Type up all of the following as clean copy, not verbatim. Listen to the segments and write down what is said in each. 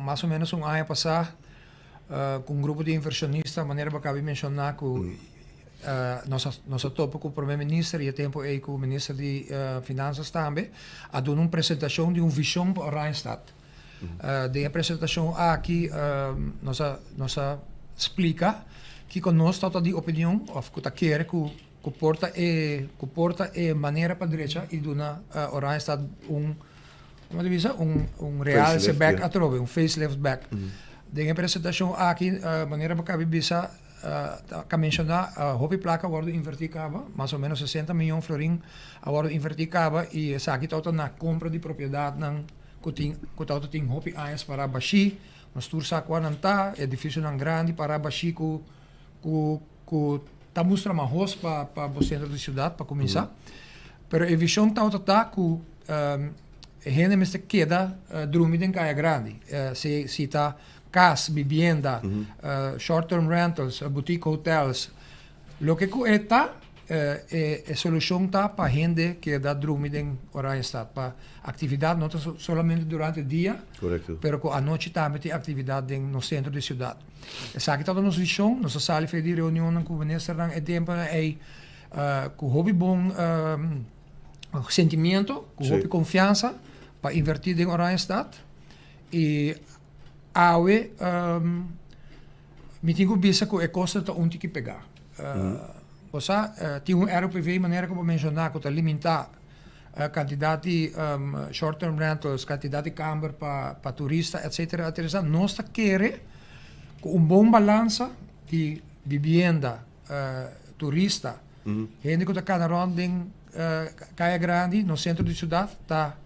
más o menos un año pasado, con un grupo de inversionistas, de manera que acabei de mencionar, que nós topo com o primeiro-ministro e a tempo aí com o ministro de Finanças também, a dar uma apresentação de uma visão para Randstad. De apresentação aqui, nós explica que conosco está de opinião, ou que está querendo que porta é maneira para a direita e dona Randstad como diz, real back atrás, facelift back. De apresentação aqui, maneira para a bisa que mencionar, hopi placa worden inverticaba, mais ou menos 60 miljoen florin worden inverticaba e essa aqui está na compra de propriedade não que tem hopi anos para baixi, mas tur sa qua não tá, edifício não grande para baixi que tá mostra mais hos para o centro da cidade para começar, pero a visão tá que gente me queda dormir em caia grande, se tá casa, vivienda, short-term rentals, boutique hotels. Lo que está é solução tá para gente que dá dormir em Randstad, para atividade não somente durante o dia, mas à noite também tem atividade no centro da cidade. Essa aqui está a nossa visão, nossa sala de reunião com o ministro é tempo com hobby bom sentimento, com hobby confiança para invertir em Randstad e awe me tenho visto que é costa tá onde que pegar. Você tem RPV maneira como mencionar que limita a quantidade de short-term rentals, quantidade de câmara para turista, etc. Nós tá querer com bom balança de vivienda, turista, gente que está cada rond em Caia Grande, no centro da cidade, tá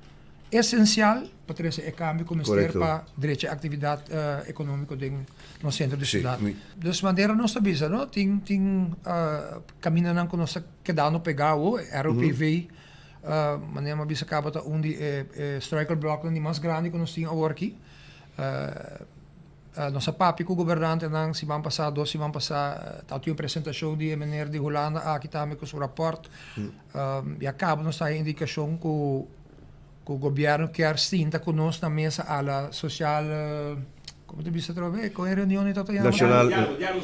essencial para trazer o câmbio começar para direito à atividade econômica no centro da cidade. Dus maneira nós sabemos, não? Tem caminhando que nós quedando pegar o RPV, maneira uma bisa acaba tá onde striker block de mais grande que nós temos agora aqui. Nossa papi com o governante não se vão passar dois, se vão passar tá uma apresentação de maneira de Holanda aqui também com o rapport. E acaba nós a indicação que o governo quer sinta conosco na mesa ala social, como te disse outra vez, com a reunião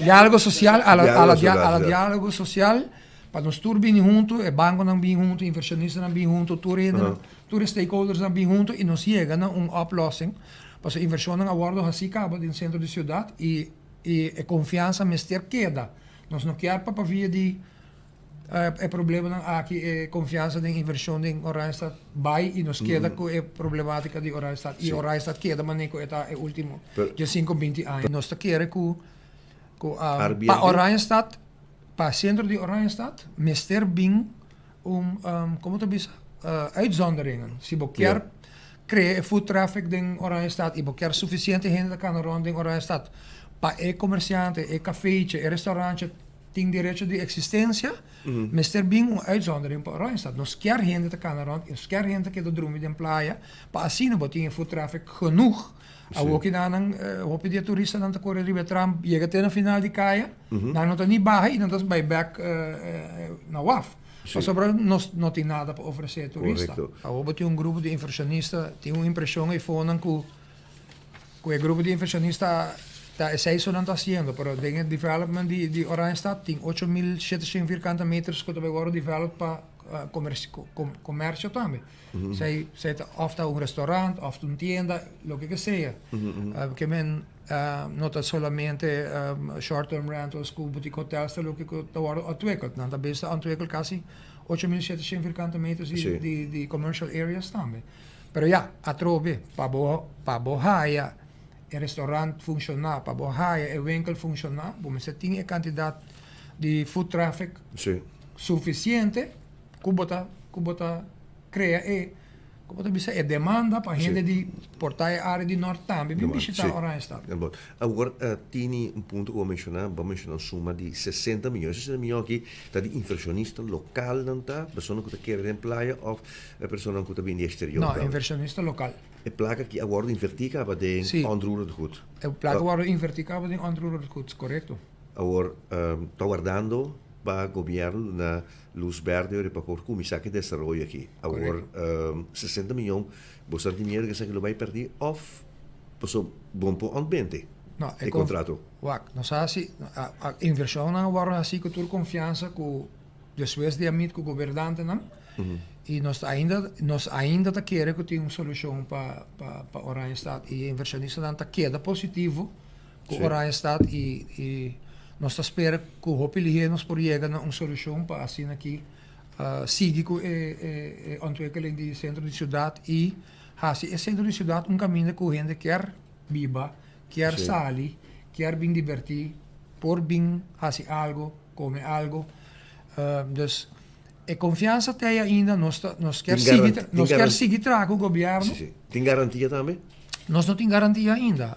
diálogo social, ala diálogo social, para nós todos bem juntos, o banco não bem junto, inversionistas não bem junto, todos stakeholders não bem junto e nós chegamos a uma oplossing, para a inversão não aborda assim acaba no centro da cidade e a confiança mestre queda, nós não queremos para via de é problema aqui é confiança em inversão em Randstad vai e nos queda com a problemática de Randstad e Randstad queda maneco é o último de 5-20 anos nós está querendo que para Randstad para centro de Randstad mestre bem como te diz uitzonderingen se você quer criar food traffic em Randstad e você quer suficiente gente que rond em Randstad para comerciante cafeetje restaurante tem direito de existência, mas ter bem uma uitzondering para Randstad. Nós quer gente que kan rond, nós quer gente que dorme em praia, para assim não botar food traffic genoeg. Ook in aan hoop die toeristen dan te correr ribe tram, je gaat in final de caia, dan não niet baixo e dan bij back na WAF. Mas sobre nós não tem nada para oferecer turista. Houve tem grupo de inversionistas, tem uma impressão e foram que o grupo de inversionistas zij zo aan het haciendo, pero de development die Randstad tem 8.700 vierkante meters que também agora develop para comércio também. Zij zitten ofta un restaurante, ofta una tienda, lo que sea. Que men não solamente short-term rentals, boutique hotels, lo que está ontwikkeld. Dan is het ontwikkeld quasi 8.700 vierkante meters die commercial areas também. Pero ja, a trove, para bohaia, o restaurante funcionar, para bohaia, o winkel funcionar, você tem a quantidade de food traffic suficiente, que você cria como te disse, demanda para gente de portar a área de norte também, bem visitar Randstad. Agora, tem ponto que vamos mencionar suma de 60 milhões. 60 milhões aqui, está de inversionista local, não está? Pessoa que quer em praia ou pessoa que está bem de exterior? Não, inversionista local. A placa que agora inverticava de onroerend goed. A placa agora inverticava de onroerend goed, correto. Agora, está guardando para o governo na luz verde para como isso que desenvolve aqui. Agora, 60 milhões, você tem dinheiro que você vai perder ou Passo bom po ambiente. No, E contrato. Wak, nós assim, a inversão não agora assim que tu confiança com depois de amit com o governante não. E nós ainda tá querendo que tenha uma solução para Orange Stad e inversionista não tá queda positivo com Sim. Orange Stad e nós tá espera que o hopelijk nos por chegar a uma solução para assim aqui seguir com a ontwikkeling do centro de cidade e assim o centro de cidade caminho que a gente quer viva, quer Sim. sali, quer bem divertir, por bem fazer algo, comer algo. Dus a confiança tem ainda, nós quer seguir com o governo, Sim, sim. Tem garantia também? nós não temos garantia ainda.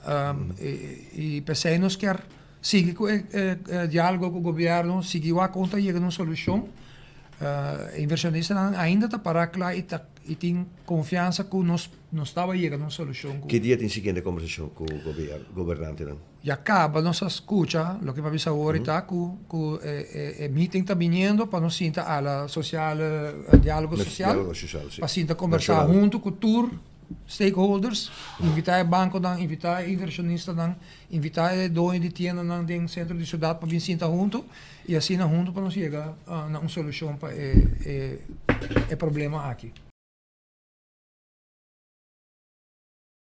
E pensei, nós quer seguir com o diálogo com o governo, seguir a conta e chegar a uma solução. Inversionista ainda está para lá e tem confiança que nós estava chegando a uma solução. Que dia tem seguinte conversação com o governante? Não? E acaba nossa escuta, o que vai pensar ahorita, que o meeting está vindo para nós sentar a social, diálogo social, Diálogo social, sim. para sentar conversar Nacional. junto com tour stakeholders, invitar o banco, invitar inversionista, invitar o dono de tienda no centro de cidade para vir sentar junto e assim junto para nós chegar a uma solução para o problema aqui.